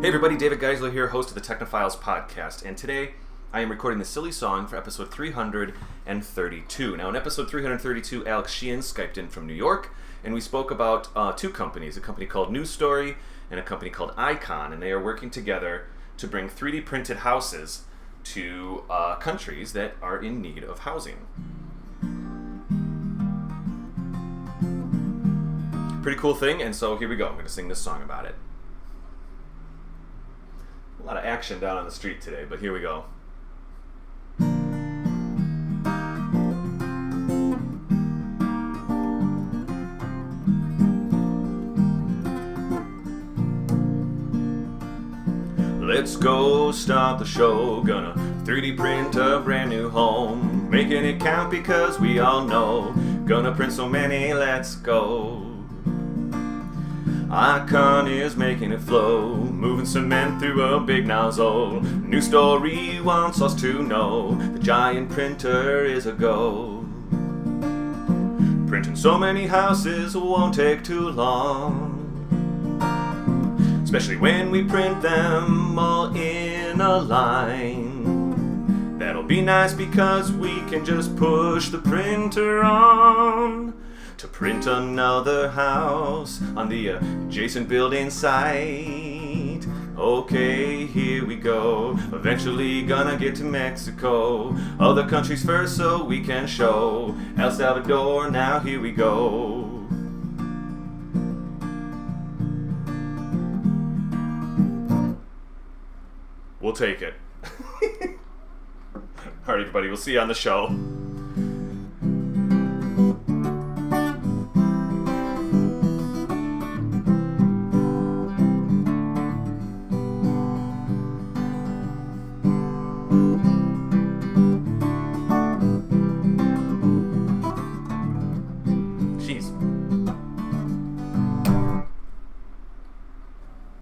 Hey everybody, David Geisler here, host of the Technophiles podcast, and today I am recording the silly song for episode 332. Now in episode 332, Alex Sheehan Skyped in from New York, and we spoke about two companies, a company called News Story and a company called Icon, and they are working together to bring 3D printed houses to countries that are in need of housing. Pretty cool thing, and so here we go. I'm going to sing this song about it. A lot of action down on the street today, but here we go. Let's go start the show, gonna 3D print a brand new home, making it count because we all know, gonna print so many, let's go. Icon is making it flow, moving cement through a big nozzle. New Story wants us to know the giant printer is a go. Printing so many houses won't take too long, especially when we print them all in a line. That'll be nice because we can just push the printer on to print another house on the adjacent building site. Okay, here we go. Eventually gonna get to Mexico. Other countries first so we can show El Salvador, now here we go. We'll take it. Alright everybody, we'll see you on the show.